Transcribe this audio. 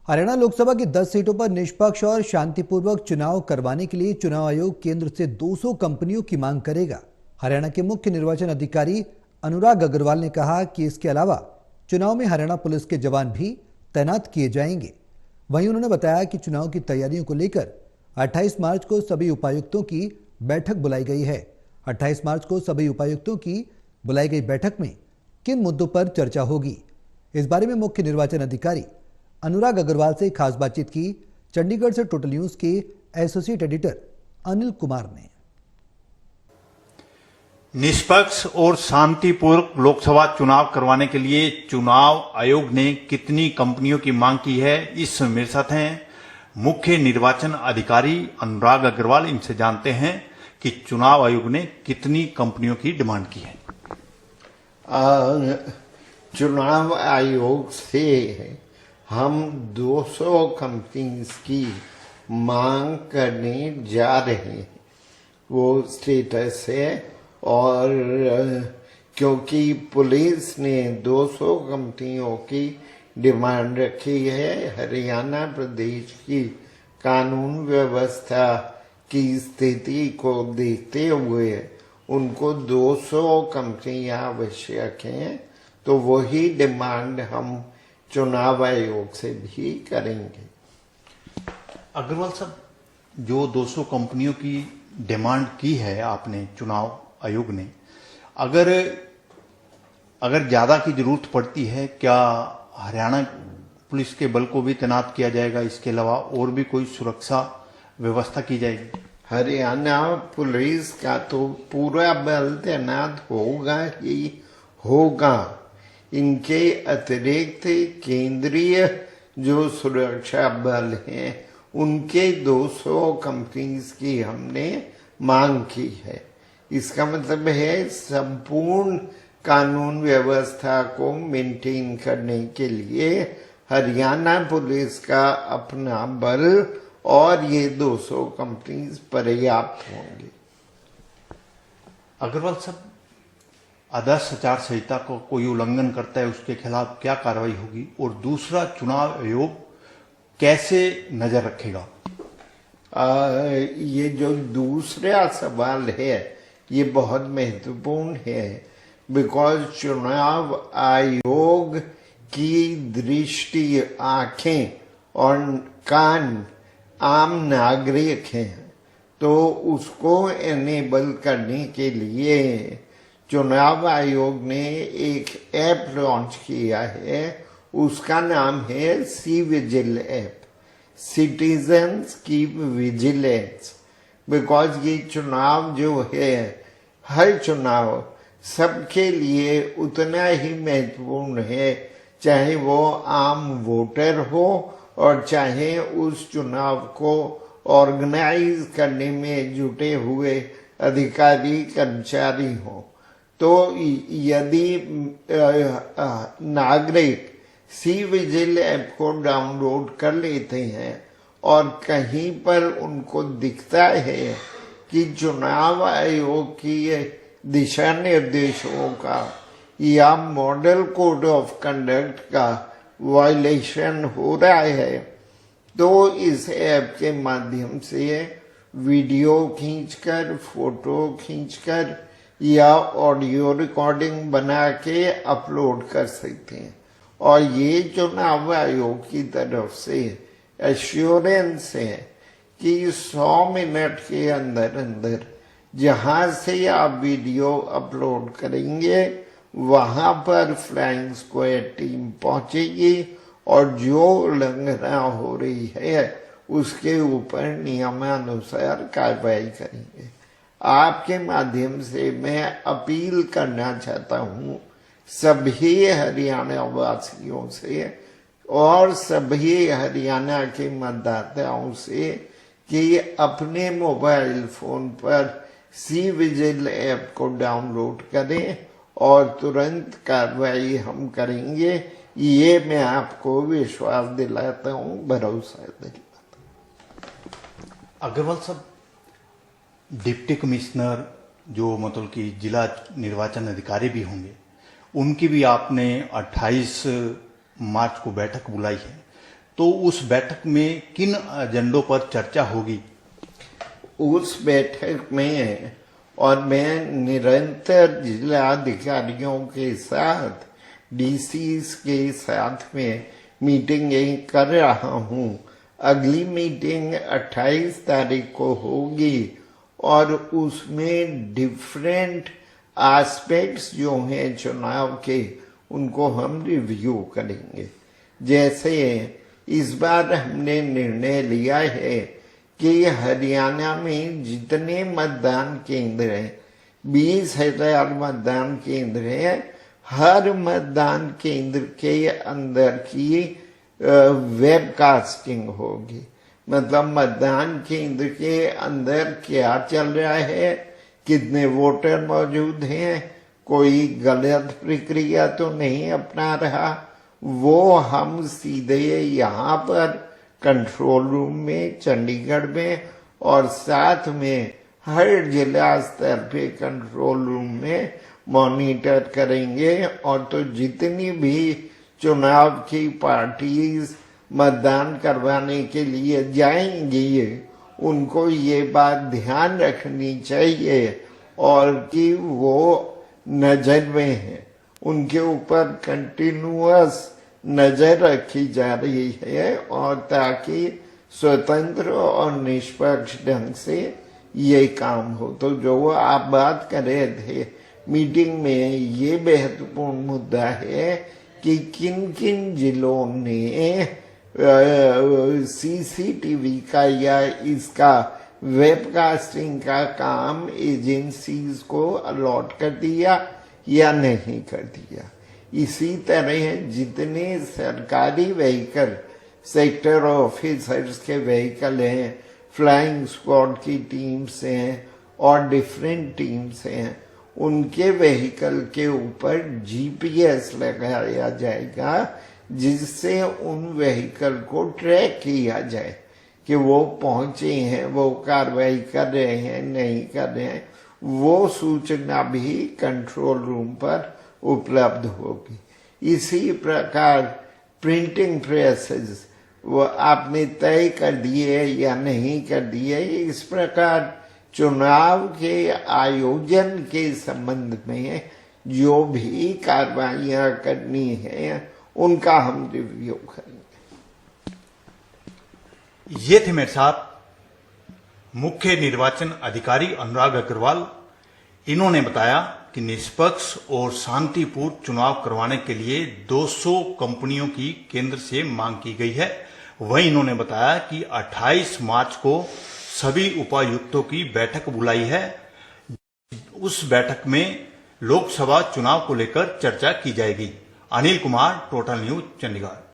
हरियाणा लोकसभा की 10 सीटों पर निष्पक्ष और शांतिपूर्वक चुनाव करवाने के लिए चुनाव आयोग केंद्र से 200 कंपनियों की मांग करेगा। हरियाणा के मुख्य निर्वाचन अधिकारी अनुराग अग्रवाल ने कहा कि इसके अलावा चुनाव में हरियाणा पुलिस के जवान भी तैनात किए जाएंगे। वहीं उन्होंने बताया कि चुनाव की तैयारियों को लेकर 28 मार्च को सभी उपायुक्तों की बैठक बुलाई गई है। 28 मार्च को सभी उपायुक्तों की बुलाई गई बैठक में किन मुद्दों पर चर्चा होगी, इस बारे में मुख्य निर्वाचन अधिकारी अनुराग अग्रवाल से खास बातचीत की चंडीगढ़ से टोटल न्यूज के एसोसिएट एडिटर अनिल कुमार ने। निष्पक्ष और शांतिपूर्वक लोकसभा चुनाव करवाने के लिए चुनाव आयोग ने कितनी कंपनियों की मांग की है, इस समय मेरे साथ हैं मुख्य निर्वाचन अधिकारी अनुराग अग्रवाल। इनसे जानते हैं कि चुनाव आयोग ने कितनी कंपनियों की डिमांड की है। चुनाव आयोग से हम 200 कंपनीज की मांग करने जा रहे हैं, वो स्टेटस है। और क्योंकि पुलिस ने 200 कंपनियों की डिमांड रखी है, हरियाणा प्रदेश की कानून व्यवस्था की स्थिति को देखते हुए उनको 200 कंपनियां आवश्यक हैं, तो वही डिमांड हम चुनाव आयोग से भी करेंगे। अग्रवाल साहब, जो 200 कंपनियों की डिमांड की है आपने चुनाव आयोग ने, अगर ज्यादा की जरूरत पड़ती है, क्या हरियाणा पुलिस के बल को भी तैनात किया जाएगा? इसके अलावा और भी कोई सुरक्षा व्यवस्था की जाएगी? हरियाणा पुलिस का तो पूरा बल तैनात होगा ही होगा। इनके अतिरिक्त केंद्रीय जो सुरक्षा बल हैं, उनके 200 कंपनीज की हमने मांग की है। इसका मतलब है संपूर्ण कानून व्यवस्था को मेंटेन करने के लिए हरियाणा पुलिस का अपना बल और ये 200 कंपनीज पर्याप्त होंगे। अग्रवाल साहब, आदर्श आचार संहिता को कोई उल्लंघन करता है, उसके खिलाफ क्या कार्रवाई होगी? और दूसरा, चुनाव आयोग कैसे नजर रखेगा? ये जो दूसरा सवाल है ये बहुत महत्वपूर्ण है, बिकॉज चुनाव आयोग की दृष्टि, आंखें और कान आम नागरिक हैं, तो उसको एनेबल करने के लिए चुनाव आयोग ने एक ऐप लॉन्च किया है। उसका नाम है सी विजिल ऐप, सिटीजन्स की विजिलेंस। बिकॉज ये चुनाव जो है, हर चुनाव सबके लिए उतना ही महत्वपूर्ण है, चाहे वो आम वोटर हो और चाहे उस चुनाव को ऑर्गेनाइज करने में जुटे हुए अधिकारी कर्मचारी हो। तो यदि नागरिक सी विजिल ऐप को डाउनलोड कर लेते हैं और कहीं पर उनको दिखता है कि चुनाव आयोग की दिशा निर्देशों का या मॉडल कोड ऑफ कंडक्ट का वायलेशन हो रहा है, तो इस ऐप के माध्यम से वीडियो खींचकर, फोटो खींचकर या ऑडियो रिकॉर्डिंग बना के अपलोड कर सकते हैं। और ये चुनाव आयोग की तरफ से एश्योरेंस है कि 100 मिनट के अंदर अंदर जहां से आप वीडियो अपलोड करेंगे, वहां पर फ्लाइंग स्क्वाड टीम पहुंचेगी और जो उल्लंघना हो रही है उसके ऊपर नियमानुसार कार्रवाई करेंगे। आपके माध्यम से मैं अपील करना चाहता हूं सभी हरियाणा वासियों से और सभी हरियाणा के मतदाताओं से कि अपने मोबाइल फोन पर सी विजिल ऐप को डाउनलोड करें और तुरंत कार्रवाई हम करेंगे। ये मैं आपको विश्वास दिलाता हूं, भरोसा दिलाता हूं। अग्रवाल साहब, डिप्टी कमिश्नर जो मतलब कि जिला निर्वाचन अधिकारी भी होंगे, उनकी भी आपने 28 मार्च को बैठक बुलाई है, तो उस बैठक में किन एजेंडों पर चर्चा होगी? उस बैठक में और मैं निरंतर जिलाधिकारियों के साथ, डीसीज के साथ में मीटिंगें कर रहा हूं। अगली मीटिंग 28 तारीख को होगी और उसमें डिफरेंट एस्पेक्ट्स जो हैं चुनाव के, उनको हम रिव्यू करेंगे। जैसे इस बार हमने निर्णय लिया है कि हरियाणा में जितने मतदान केंद्र हैं, 20,000 मतदान केंद्र हैं, हर मतदान केंद्र के अंदर की वेबकास्टिंग होगी। मतलब मतदान केंद्र के अंदर क्या चल रहा है, कितने वोटर मौजूद हैं, कोई गलत प्रक्रिया तो नहीं अपना रहा, वो हम सीधे यहाँ पर कंट्रोल रूम में चंडीगढ़ में और साथ में हर जिला स्तर पे कंट्रोल रूम में मॉनिटर करेंगे। और तो जितनी भी चुनाव की पार्टीज मतदान करवाने के लिए जाएंगी, उनको ये बात ध्यान रखनी चाहिए और कि वो नजर में है, उनके ऊपर कंटिन्यूअस नजर रखी जा रही है, और ताकि स्वतंत्र और निष्पक्ष ढंग से ये काम हो। तो जो आप बात कर रहे थे मीटिंग में, ये महत्वपूर्ण मुद्दा है कि किन किन जिलों ने सीसीटीवी का या इसका वेबकास्टिंग का काम एजेंसीज को अलॉट कर दिया या नहीं कर दिया। इसी तरह जितने सरकारी व्हीकल, सेक्टर ऑफिसर्स के व्हीकल हैं, फ्लाइंग स्क्वाड की टीम्स हैं और डिफरेंट टीम्स हैं, उनके व्हीकल के ऊपर जीपीएस लगाया जाएगा, जिससे उन व्हीकल को ट्रैक किया जाए कि वो पहुंचे हैं, वो कार्रवाई कर रहे हैं, नहीं कर रहे हैं। वो सूचना भी कंट्रोल रूम पर उपलब्ध होगी। इसी प्रकार प्रिंटिंग प्रेसेस, वो आपने तय कर दिए या नहीं कर दिए, इस प्रकार चुनाव के आयोजन के संबंध में जो भी कार्रवाइयां करनी है, उनका हम रिव्यू करेंगे। ये थे मेरे साथ मुख्य निर्वाचन अधिकारी अनुराग अग्रवाल। इन्होंने बताया कि निष्पक्ष और शांतिपूर्ण चुनाव करवाने के लिए 200 कंपनियों की केंद्र से मांग की गई है। वहीं इन्होंने बताया कि 28 मार्च को सभी उपायुक्तों की बैठक बुलाई है। उस बैठक में लोकसभा चुनाव को लेकर चर्चा की जाएगी। Anil Kumar, total news, Chandigarh.